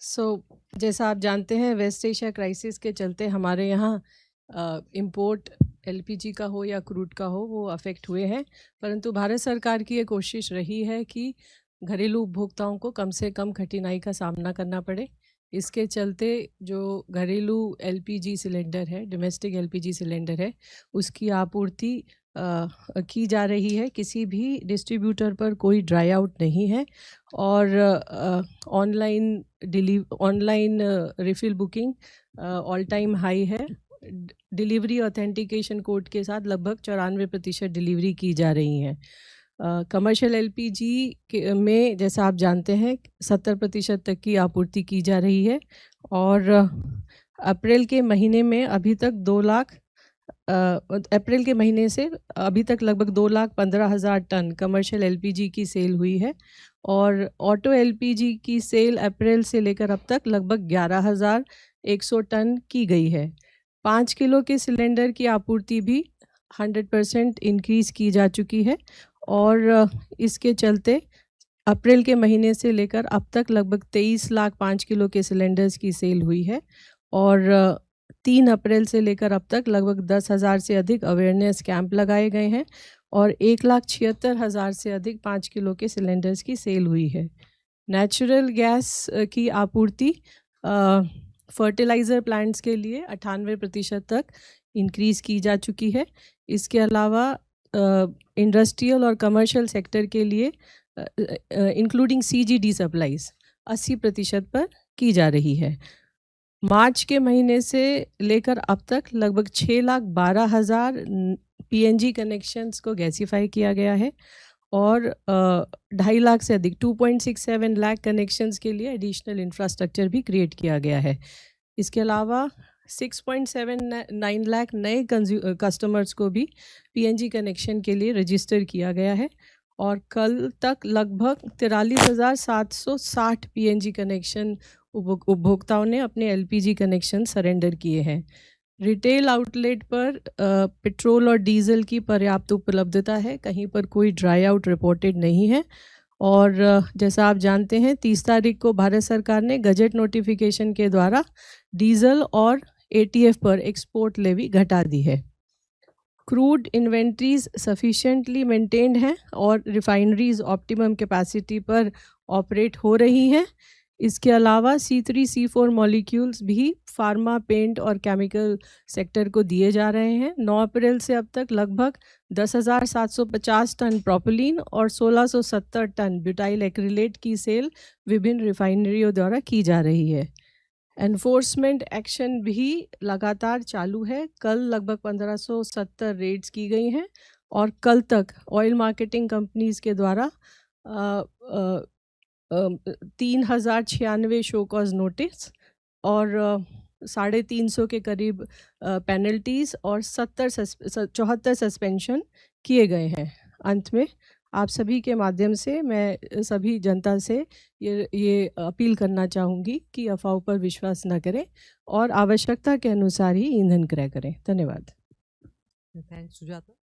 जैसा आप जानते हैं, वेस्ट एशिया क्राइसिस के चलते हमारे यहाँ इंपोर्ट एलपीजी का हो या क्रूड का हो वो अफेक्ट हुए हैं। परंतु भारत सरकार की ये कोशिश रही है कि घरेलू उपभोक्ताओं को कम से कम कठिनाई का सामना करना पड़े। इसके चलते जो घरेलू एलपीजी सिलेंडर है, डोमेस्टिक एलपीजी सिलेंडर है, उसकी आपूर्ति की जा रही है। किसी भी डिस्ट्रीब्यूटर पर कोई ड्राई आउट नहीं है और online refill booking all time high है। डिलीवरी ऑथेंटिकेशन कोड के साथ लगभग 94% डिलीवरी की जा रही हैं। कमर्शियल एलपीजी में जैसा आप जानते हैं 70% तक की आपूर्ति की जा रही है और अप्रैल के महीने में अभी तक अप्रैल के महीने से अभी तक लगभग 2,15,000 टन कमर्शियल एलपीजी की सेल हुई है और ऑटो एलपीजी की सेल अप्रैल से लेकर अब तक लगभग 11,100 टन की गई है। 5 किलो के सिलेंडर की आपूर्ति भी 100% इंक्रीज़ की जा चुकी है और इसके चलते अप्रैल के महीने से लेकर अब तक लगभग 23 लाख 5 किलो के सिलेंडर्स की सेल हुई है और 3 अप्रैल से लेकर अब तक लगभग 10,000 से अधिक अवेयरनेस कैंप लगाए गए हैं और 1,76,000 से अधिक 5 किलो के सिलेंडर्स की सेल हुई है। नेचुरल गैस की आपूर्ति फर्टिलाइज़र प्लांट्स के लिए 98% तक इंक्रीज़ की जा चुकी है। इसके अलावा इंडस्ट्रियल और कमर्शियल सेक्टर के लिए इंक्लूडिंग सीजीडी सप्लाईज 80% पर की जा रही है। मार्च के महीने से लेकर अब तक लगभग 6,12,000 पीएनजी कनेक्शंस को गैसीफाई किया गया है और 2.5 लाख से अधिक 2.67 लाख कनेक्शंस के लिए एडिशनल इंफ्रास्ट्रक्चर भी क्रिएट किया गया है। इसके अलावा 6.79 लाख नए कस्टमर्स को भी पीएनजी कनेक्शन के लिए रजिस्टर किया गया है और कल तक लगभग 43,760 पीएनजी कनेक्शन उपभोक्ताओं ने अपने एलपीजी कनेक्शन सरेंडर किए हैं। रिटेल आउटलेट पर पेट्रोल और डीजल की पर्याप्त उपलब्धता है, कहीं पर कोई ड्राई आउट रिपोर्टेड नहीं है और जैसा आप जानते हैं 30 तारीख को भारत सरकार ने गजट नोटिफिकेशन के द्वारा डीजल और एटीएफ पर एक्सपोर्ट लेवी घटा दी है। क्रूड इन्वेंट्रीज सफिशिएंटली मेंटेन्ड हैं और रिफाइनरीज ऑप्टिमम कैपेसिटी पर ऑपरेट हो रही हैं। इसके अलावा C3 C4 मॉलिक्यूल्स भी फार्मा, पेंट और केमिकल सेक्टर को दिए जा रहे हैं। 9 अप्रैल से अब तक लगभग 10,750 टन प्रोपिलीन और 1,670 टन ब्यूटाइल एक्रिलेट की सेल विभिन्न रिफाइनरियों द्वारा की जा रही है। एनफोर्समेंट एक्शन भी लगातार चालू है। कल लगभग 1,570 रेड्स की गई हैं और कल तक ऑयल मार्केटिंग कंपनीज़ के द्वारा 3,096 शो कॉज नोटिस और 350 के करीब पेनल्टीज़ और 74 सस्पेंशन किए गए हैं। अंत में आप सभी के माध्यम से मैं सभी जनता से ये अपील करना चाहूँगी कि अफवाहों पर विश्वास न करें और आवश्यकता के अनुसार ही ईंधन क्रय करें। धन्यवाद। थैंक्स सुजाता।